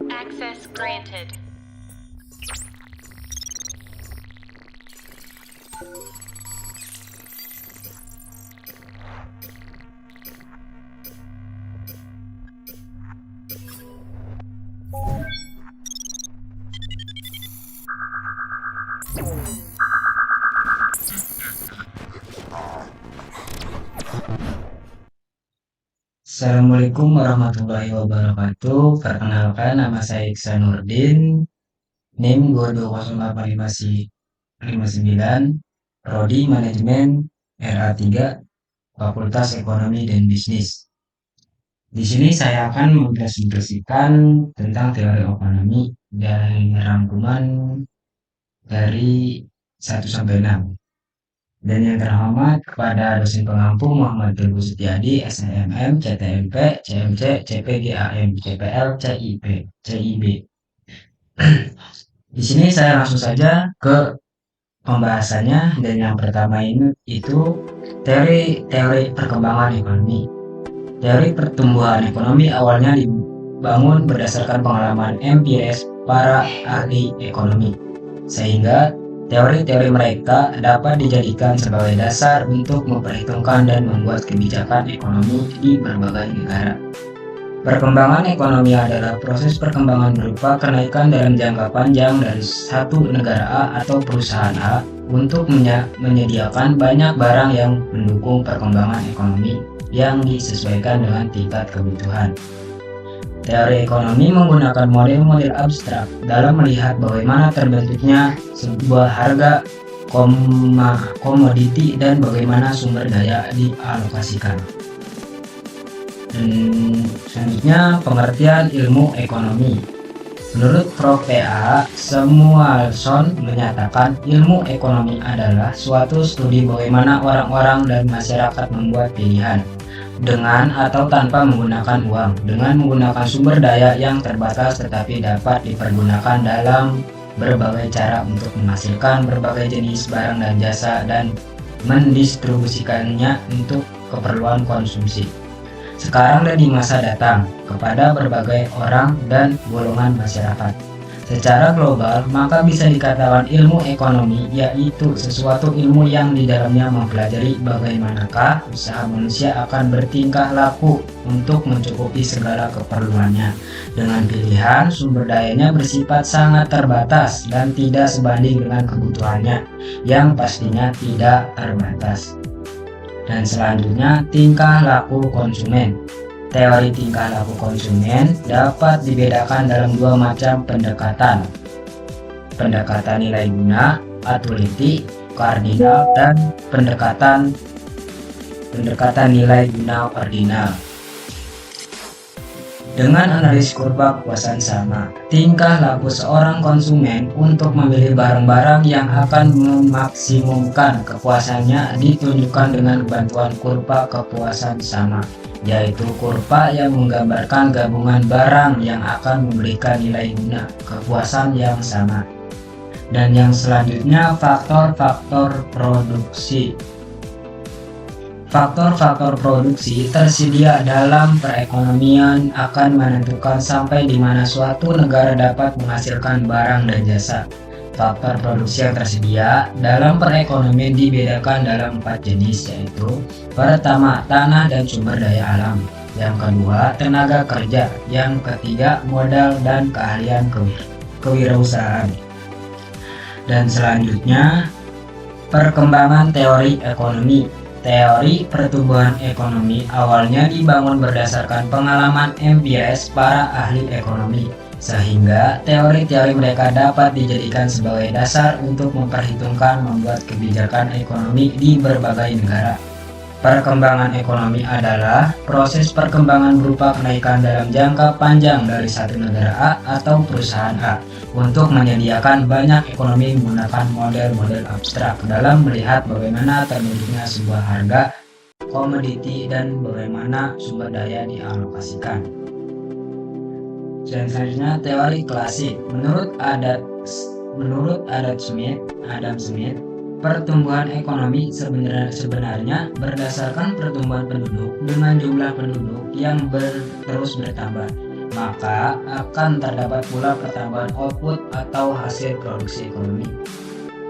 Access granted. Assalamualaikum warahmatullahi wabarakatuh. Perkenalkan, nama saya Iksanurdin, NIM 2208559, Prodi Manajemen RA3, Fakultas Ekonomi dan Bisnis. Di sini saya akan mempresentasikan tentang teori ekonomi dan rangkuman dari 1 sampai 6. Dan yang terhormat kepada dosen pengampu Muhammad Teguh Setiadi, SNM, CTMP, CMC, CPGAM, CPL, CIP, CIB. Di sini saya langsung saja ke pembahasannya, dan yang pertama itu teori perkembangan ekonomi. Teori pertumbuhan ekonomi awalnya dibangun berdasarkan pengalaman empiris para ahli ekonomi, sehingga teori-teori mereka dapat dijadikan sebagai dasar untuk memperhitungkan dan membuat kebijakan ekonomi di berbagai negara. Perkembangan ekonomi adalah proses perkembangan berupa kenaikan dalam jangka panjang dari satu negara A atau perusahaan A untuk menyediakan banyak barang yang mendukung perkembangan ekonomi yang disesuaikan dengan tingkat kebutuhan. Teori ekonomi menggunakan model-model abstrak dalam melihat bagaimana terbentuknya sebuah harga komoditi dan bagaimana sumber daya dialokasikan. Dan selanjutnya, pengertian ilmu ekonomi. Menurut Prof. P.A. Samuelson menyatakan ilmu ekonomi adalah suatu studi bagaimana orang-orang dan masyarakat membuat pilihan dengan atau tanpa menggunakan uang, dengan menggunakan sumber daya yang terbatas tetapi dapat dipergunakan dalam berbagai cara untuk menghasilkan berbagai jenis barang dan jasa dan mendistribusikannya untuk keperluan konsumsi sekarang dan di masa datang kepada berbagai orang dan golongan masyarakat. Secara global, maka bisa dikatakan ilmu ekonomi yaitu sesuatu ilmu yang di dalamnya mempelajari bagaimanakah usaha manusia akan bertingkah laku untuk mencukupi segala keperluannya, dengan pilihan sumber dayanya bersifat sangat terbatas dan tidak sebanding dengan kebutuhannya yang pastinya tidak terbatas. Dan selanjutnya, tingkah laku konsumen. Teori tingkah laku konsumen dapat dibedakan dalam dua macam pendekatan. Pendekatan nilai guna, utility, kardinal, dan pendekatan nilai guna ordinal. Dengan analisis kurva kepuasan sama, tingkah laku seorang konsumen untuk memilih barang-barang yang akan memaksimumkan kepuasannya ditunjukkan dengan bantuan kurva kepuasan sama, yaitu kurva yang menggambarkan gabungan barang yang akan memberikan nilai guna kepuasan yang sama. Dan yang selanjutnya, faktor-faktor produksi. Faktor-faktor produksi tersedia dalam perekonomian akan menentukan sampai di mana suatu negara dapat menghasilkan barang dan jasa. Faktor produksi yang tersedia dalam perekonomian dibedakan dalam 4 jenis, yaitu pertama, tanah dan sumber daya alam. Yang kedua, tenaga kerja. Yang ketiga, modal dan keahlian kewirausahaan. Dan selanjutnya, perkembangan teori ekonomi. Teori pertumbuhan ekonomi awalnya dibangun berdasarkan pengalaman empiris para ahli ekonomi, sehingga teori-teori mereka dapat dijadikan sebagai dasar untuk memperhitungkan membuat kebijakan ekonomi di berbagai negara. Perkembangan ekonomi adalah proses perkembangan berupa kenaikan dalam jangka panjang dari satu negara A atau perusahaan A untuk menyediakan banyak ekonomi menggunakan model-model abstrak dalam melihat bagaimana terbentuknya sebuah harga komoditi dan bagaimana sumber daya dialokasikan. Dan selanjutnya, teori klasik. Menurut Adam Smith, Pertumbuhan ekonomi sebenarnya berdasarkan pertumbuhan penduduk dengan jumlah penduduk yang terus bertambah, maka akan terdapat pula pertambahan output atau hasil produksi ekonomi.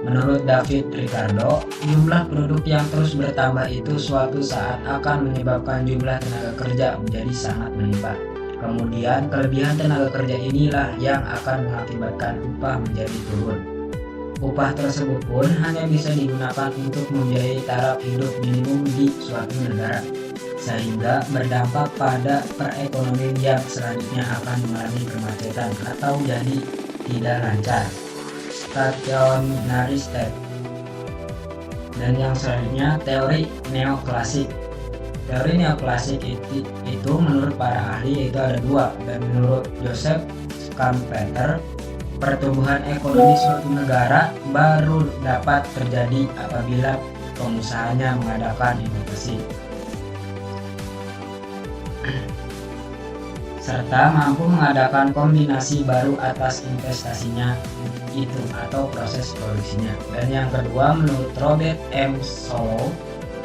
Menurut David Ricardo, jumlah penduduk yang terus bertambah itu suatu saat akan menyebabkan jumlah tenaga kerja menjadi sangat melimpah. Kemudian kelebihan tenaga kerja inilah yang akan mengakibatkan upah menjadi turun. Upah tersebut pun hanya bisa digunakan untuk membiayai taraf hidup minimum di suatu negara, sehingga berdampak pada perekonomian yang selanjutnya akan mengalami kemacetan atau jadi tidak lancar, stationary state. Dan yang selanjutnya teori neoklasik. Teori neoklasik itu menurut para ahli itu ada dua, dan menurut Joseph Schumpeter, pertumbuhan ekonomi suatu negara baru dapat terjadi apabila pengusahanya mengadakan inovasi serta mampu mengadakan kombinasi baru atas investasinya itu atau proses produksinya. Dan yang kedua, menurut Robert M. Solow,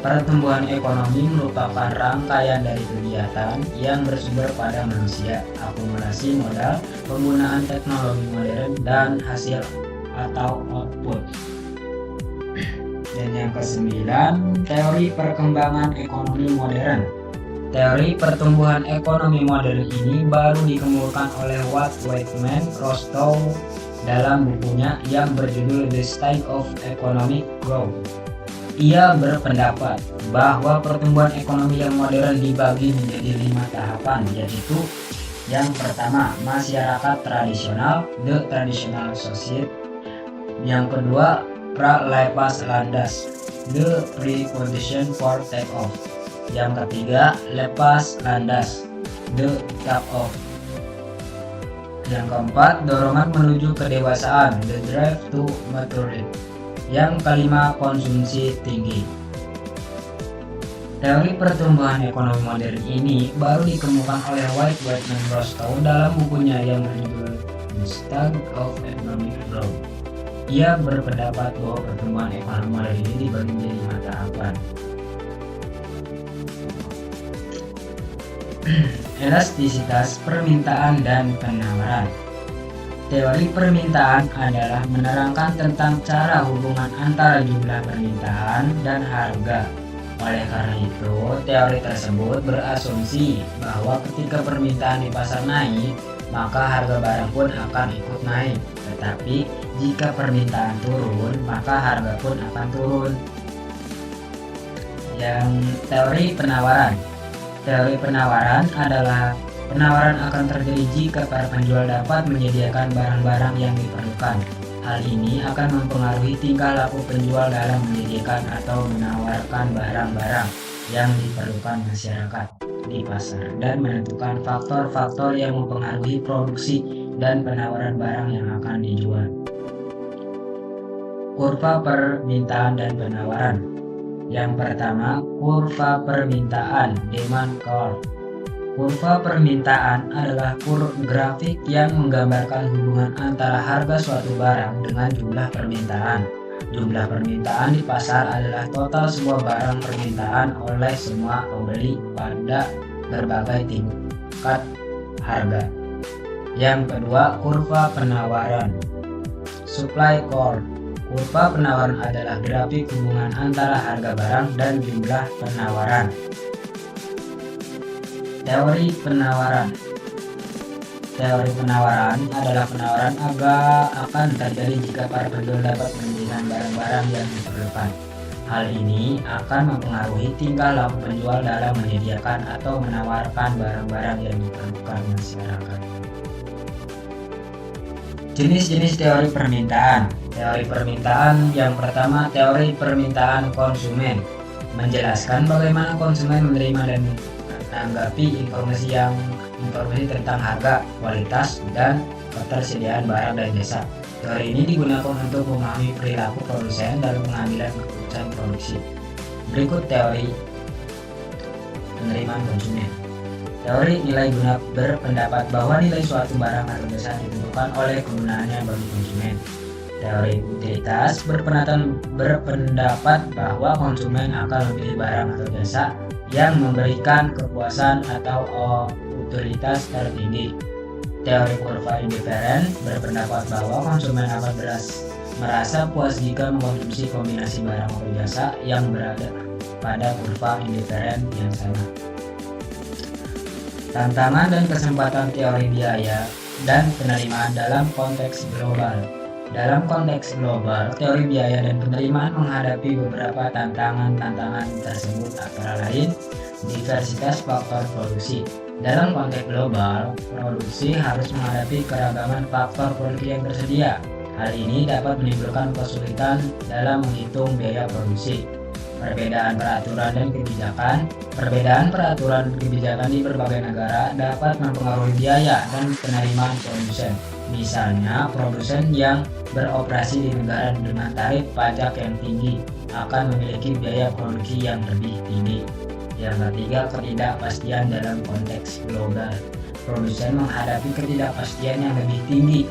pertumbuhan ekonomi merupakan rangkaian dari kegiatan yang bersumber pada manusia, akumulasi modal, penggunaan teknologi modern, dan hasil atau output. Dan yang kesembilan, teori perkembangan ekonomi modern. Teori pertumbuhan ekonomi modern ini baru dikemukakan oleh Walt Whitman Rostow dalam bukunya yang berjudul The State of Economic Growth. Ia berpendapat bahwa pertumbuhan ekonomi yang modern dibagi menjadi 5 tahapan, yaitu yang pertama, masyarakat tradisional, the traditional society. Yang kedua, pra-lepas landas, the precondition for take-off. Yang ketiga, lepas landas, the take-off. Yang keempat, dorongan menuju kedewasaan, the drive to maturity. Yang kelima, konsumsi tinggi. Teori pertumbuhan ekonomi modern ini baru dikemukakan oleh Whitman Rostow dalam bukunya yang berjudul The State of Economic Growth. Ia berpendapat bahwa pertumbuhan ekonomi modern ini dibagi menjadi 5 tahapan. Elastisitas permintaan dan penawaran. Teori permintaan adalah menerangkan tentang cara hubungan antara jumlah permintaan dan harga. Oleh karena itu, teori tersebut berasumsi bahwa ketika permintaan di pasar naik, maka harga barang pun akan ikut naik. Tetapi jika permintaan turun, maka harga pun akan turun. Yang teori penawaran. Teori penawaran adalah penawaran akan terjadi jika para penjual dapat menyediakan barang-barang yang diperlukan. Hal ini akan mempengaruhi tingkah laku penjual dalam menyediakan atau menawarkan barang-barang yang diperlukan masyarakat di pasar dan menentukan faktor-faktor yang mempengaruhi produksi dan penawaran barang yang akan dijual. Kurva permintaan dan penawaran. Yang pertama, kurva permintaan, demand curve. Kurva permintaan adalah grafik yang menggambarkan hubungan antara harga suatu barang dengan jumlah permintaan. Jumlah permintaan di pasar adalah total sebuah barang permintaan oleh semua pembeli pada berbagai tingkat harga. Yang kedua, kurva penawaran, supply curve. Kurva penawaran adalah grafik hubungan antara harga barang dan jumlah penawaran. Teori penawaran. Teori penawaran adalah penawaran akan terjadi jika para penjual dapat menyediakan barang-barang yang diperlukan. Hal ini akan mempengaruhi tingkah laku penjual dalam menyediakan atau menawarkan barang-barang yang diperlukan masyarakat. Jenis-jenis teori permintaan. Teori permintaan yang pertama, teori permintaan konsumen, menjelaskan bagaimana konsumen menerima dan menanggapi informasi tentang harga, kualitas, dan ketersediaan barang dan jasa. Teori ini digunakan untuk memahami perilaku produsen dalam pengambilan keputusan produksi. Berikut teori penerimaan konsumen. Teori nilai guna berpendapat bahwa nilai suatu barang atau jasa ditentukan oleh kegunaannya bagi konsumen. Teori utilitas berpendapat bahwa konsumen akan memilih barang atau jasa yang memberikan kepuasan atau utilitas tertinggi. Teori kurva indiferen berpendapat bahwa konsumen akan merasa puas jika mengkonsumsi kombinasi barang atau jasa yang berada pada kurva indiferen yang sama. Tantangan dan kesempatan teori biaya dan penerimaan dalam konteks global. Dalam konteks global, teori biaya dan penerimaan menghadapi beberapa tantangan tersebut, antara lain diversitas faktor produksi. Dalam konteks global, produksi harus menghadapi keragaman faktor produksi yang tersedia. Hal ini dapat menimbulkan kesulitan dalam menghitung biaya produksi. Perbedaan peraturan kebijakan di berbagai negara dapat mempengaruhi biaya dan penerimaan produsen. Misalnya, produsen yang beroperasi di negara dengan tarif pajak yang tinggi akan memiliki biaya produksi yang lebih tinggi. Yang ketiga, ketidakpastian dalam konteks global. Produsen menghadapi ketidakpastian yang lebih tinggi.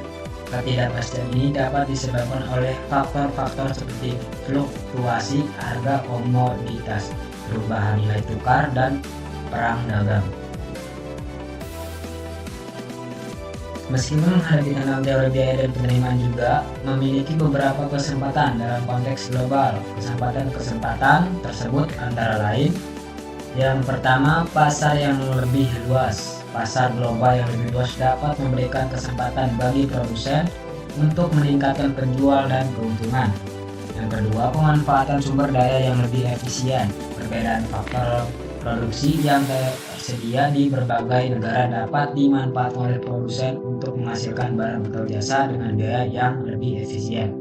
Ketidakpastian ini dapat disebabkan oleh faktor-faktor seperti fluktuasi harga komoditas, perubahan nilai tukar, dan perang dagang. Meskipun menghadapi tantangan teori biaya dan penerimaan juga memiliki beberapa kesempatan dalam konteks global. Kesempatan tersebut antara lain: yang pertama, pasar yang lebih luas. Pasar global yang lebih luas dapat memberikan kesempatan bagi produsen untuk meningkatkan penjual dan keuntungan. Yang kedua, pemanfaatan sumber daya yang lebih efisien. Perbedaan faktor produksi yang tersedia di berbagai negara dapat dimanfaatkan oleh produsen untuk menghasilkan barang atau jasa dengan biaya yang lebih efisien.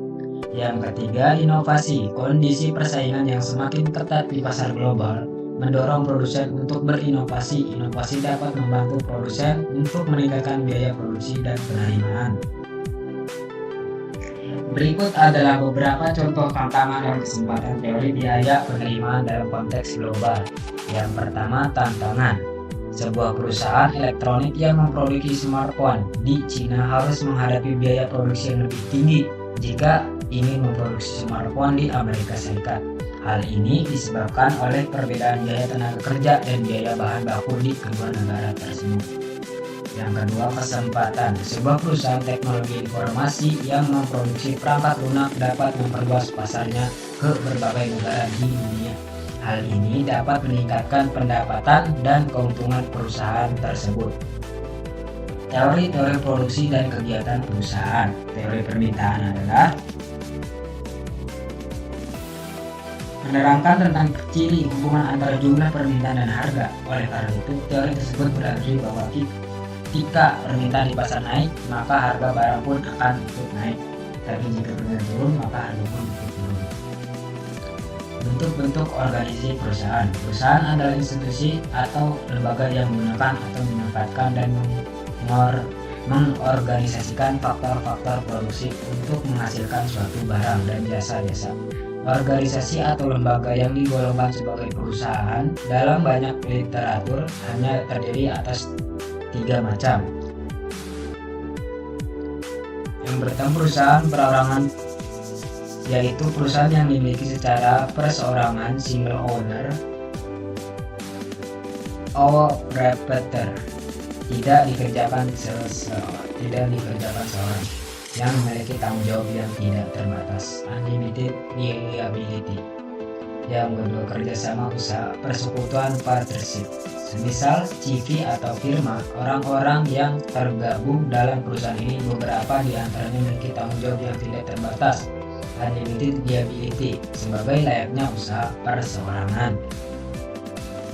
Yang ketiga, inovasi. Kondisi persaingan yang semakin ketat di pasar global mendorong produsen untuk berinovasi. Inovasi dapat membantu produsen untuk meningkatkan biaya produksi dan penerimaan. Berikut adalah beberapa contoh tantangan dan kesempatan teori biaya penerimaan dalam konteks global. Yang pertama, tantangan. Sebuah perusahaan elektronik yang memproduksi smartphone di Cina harus menghadapi biaya produksi yang lebih tinggi jika ingin memproduksi smartphone di Amerika Serikat. Hal ini disebabkan oleh perbedaan biaya tenaga kerja dan biaya bahan baku di kedua negara tersebut. Yang kedua, kesempatan. Sebuah perusahaan teknologi informasi yang memproduksi perangkat lunak dapat memperluas pasarnya ke berbagai negara di dunia. Hal ini dapat meningkatkan pendapatan dan keuntungan perusahaan tersebut. Teori-teori produksi dan kegiatan perusahaan. Teori permintaan adalah menerangkan tentang ciri hubungan antara jumlah permintaan dan harga. Oleh karena itu, teori tersebut berarti bahwa ketika permintaan di pasar naik, maka harga barang pun akan ikut naik. Tapi jika permintaan turun, maka harga pun ikut turun. Bentuk-bentuk organisasi perusahaan. Perusahaan adalah institusi atau lembaga yang menggunakan atau memanfaatkan dan mengorganisasikan faktor-faktor produksi untuk menghasilkan suatu barang dan jasa-jasa. Organisasi atau lembaga yang digolongkan sebagai perusahaan dalam banyak literatur hanya terdiri atas 3 macam. Yang pertama, perusahaan perorangan, yaitu perusahaan yang dimiliki secara perseorangan single owner operator, tidak dikerjakan seorang, yang memiliki tanggung jawab yang tidak terbatas, unlimited liability. Yang kedua, kerjasama usaha, persekutuan, partnership. Semisal CV atau firma, orang-orang yang tergabung dalam perusahaan ini beberapa di antaranya memiliki tanggung jawab yang tidak terbatas, unlimited liability, sebagai layaknya usaha perseorangan.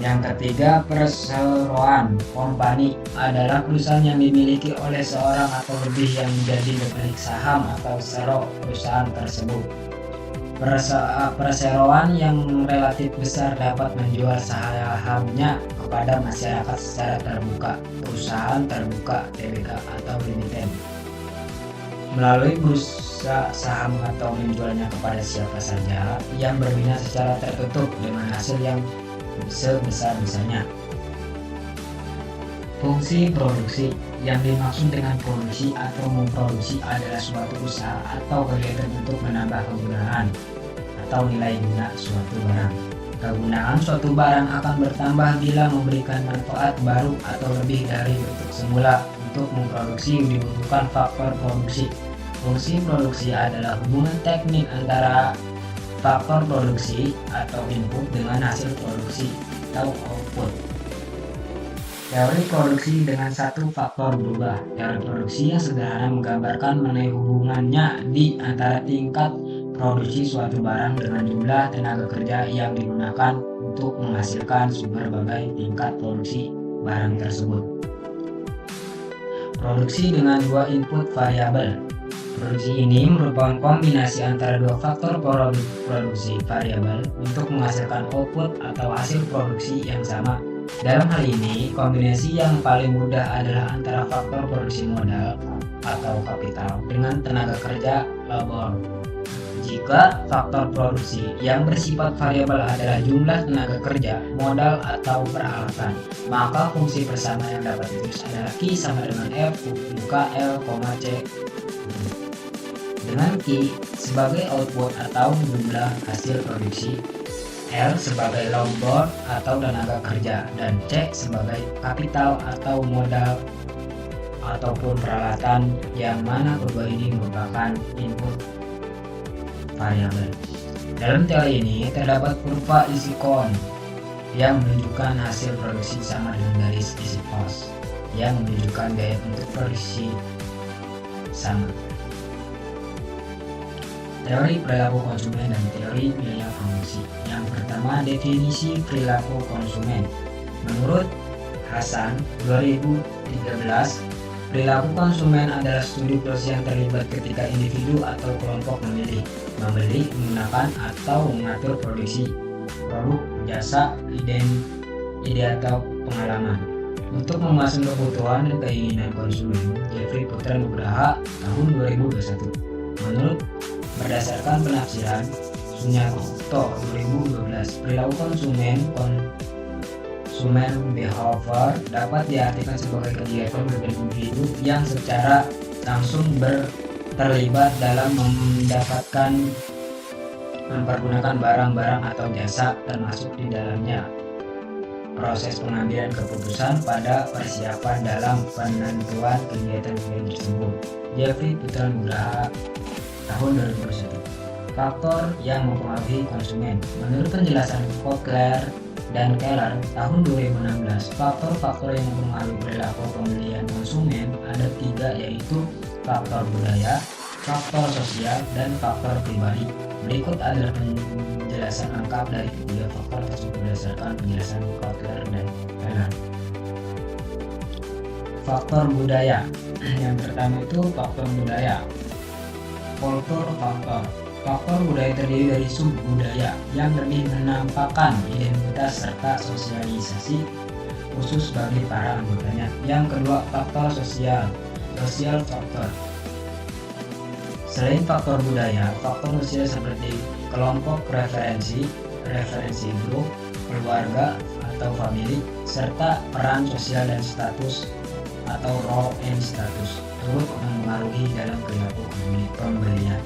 Yang ketiga, perseroan company adalah perusahaan yang dimiliki oleh seorang atau lebih yang menjadi pemilik saham atau sero perusahaan tersebut. Perseroan yang relatif besar dapat menjual sahamnya kepada masyarakat secara terbuka, perusahaan terbuka, Tbk atau limited, melalui bursa saham, atau menjualnya kepada siapa saja yang berminat secara tertutup dengan hasil yang sebesar-besarnya. Fungsi produksi. Yang dimaksud dengan produksi atau memproduksi adalah suatu usaha atau kegiatan untuk menambah kegunaan atau nilai guna suatu barang. Kegunaan suatu barang akan bertambah bila memberikan manfaat baru atau lebih dari bentuk semula. Untuk memproduksi dibutuhkan faktor produksi. Fungsi produksi adalah hubungan teknik antara faktor produksi atau input dengan hasil produksi atau output. Teori produksi dengan satu faktor berubah. Teori produksi yang sederhana menggambarkan mengenai hubungannya di antara tingkat produksi suatu barang dengan jumlah tenaga kerja yang digunakan untuk menghasilkan berbagai tingkat produksi barang tersebut. Produksi dengan dua input variabel. Produksi ini merupakan kombinasi antara dua faktor produksi variabel untuk menghasilkan output atau hasil produksi yang sama. Dalam hal ini, kombinasi yang paling mudah adalah antara faktor produksi modal atau kapital dengan tenaga kerja labor. Jika faktor produksi yang bersifat variabel adalah jumlah tenaga kerja, modal atau peralatan, maka fungsi bersama yang dapat ditulis adalah Q sama dengan F buka L, C. Dengan Q sebagai output atau jumlah hasil produksi, L sebagai labor atau tenaga kerja, dan C sebagai kapital atau modal ataupun peralatan, yang mana kedua ini merupakan input variabel. Dalam teori ini terdapat kurva isi kon yang menunjukkan hasil produksi sama dengan garis isi pos yang menunjukkan biaya untuk produksi sama. Teori perilaku konsumen dan teori biaya produksi. Yang pertama, definisi perilaku konsumen. Menurut Hasan 2013, perilaku konsumen adalah studi proses yang terlibat ketika individu atau kelompok memilih, membeli, menggunakan, atau mengatur produksi, produk, jasa, ide atau pengalaman untuk memenuhi kebutuhan dan keinginan konsumen. Jeffrey Putra Nugraha tahun 2021. Menurut berdasarkan penafsiran Sunyato 2012, perilaku konsumen behavior dapat diartikan sebagai kegiatan individu yang secara langsung terlibat dalam mempergunakan barang-barang atau jasa, termasuk di dalamnya proses pengambilan keputusan pada persiapan dalam penentuan kegiatan tersebut. Jeffrey Putra Nugraha tahun 2021. Faktor yang mempengaruhi konsumen. Menurut penjelasan Kotler dan Keller tahun 2016, faktor-faktor yang mempengaruhi perilaku pembelian konsumen ada 3, yaitu faktor budaya, faktor sosial, dan faktor pribadi. Berikut adalah penjelasan lengkap dari ketiga faktor tersebut berdasarkan penjelasan Kotler dan Keller. Faktor budaya. Yang pertama itu faktor budaya. Kultur faktor. Faktor budaya terdiri dari sub-budaya yang lebih menampakkan identitas serta sosialisasi khusus bagi para anggotanya. Yang kedua, faktor sosial. Social faktor. Selain faktor budaya, faktor sosial seperti kelompok referensi grup, keluarga atau famili, serta peran sosial dan status atau role and status turut mempengaruhi dalam perilaku pembelian.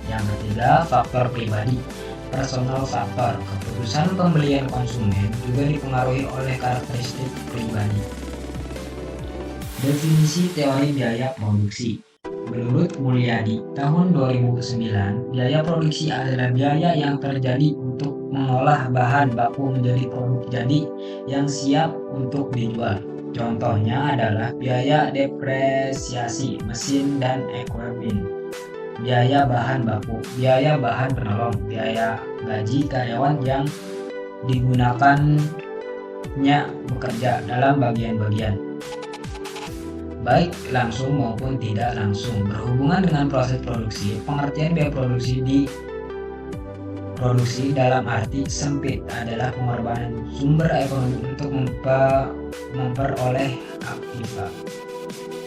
Yang ketiga, faktor pribadi. Personal faktor. Keputusan pembelian konsumen juga dipengaruhi oleh karakteristik pribadi. Definisi teori biaya produksi. Menurut Mulyadi tahun 2009, biaya produksi adalah biaya yang terjadi untuk mengolah bahan baku menjadi produk jadi yang siap untuk dijual. Contohnya adalah biaya depresiasi mesin dan equipment, biaya bahan baku, biaya bahan penolong, biaya gaji karyawan yang digunakannya bekerja dalam bagian-bagian, baik langsung maupun tidak langsung, berhubungan dengan proses produksi. Pengertian biaya produksi dalam arti sempit adalah pengorbanan sumber ekonomi untuk memperoleh aktiva.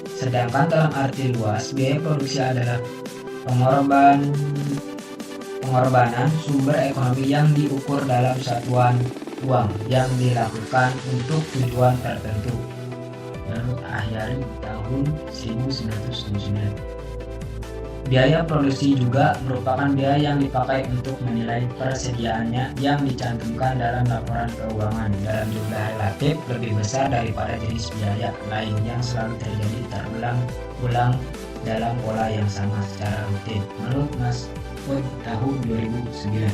Sedangkan dalam arti luas, biaya produksi adalah pengorbanan sumber ekonomi yang diukur dalam satuan uang yang dilakukan untuk tujuan tertentu. menurut Ahyari tahun 1979. Biaya produksi juga merupakan biaya yang dipakai untuk menilai persediaannya yang dicantumkan dalam laporan keuangan dalam jumlah relatif lebih besar daripada jenis biaya lain yang selalu terjadi terulang-ulang dalam pola yang sama secara rutin, menurut Mas Wood tahun 2009.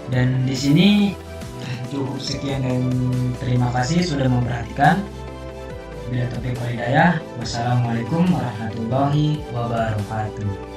Dan di sini cukup sekian dan terima kasih sudah memperhatikan. Bila taufiq wal hidayah, wassalamualaikum warahmatullahi wabarakatuh.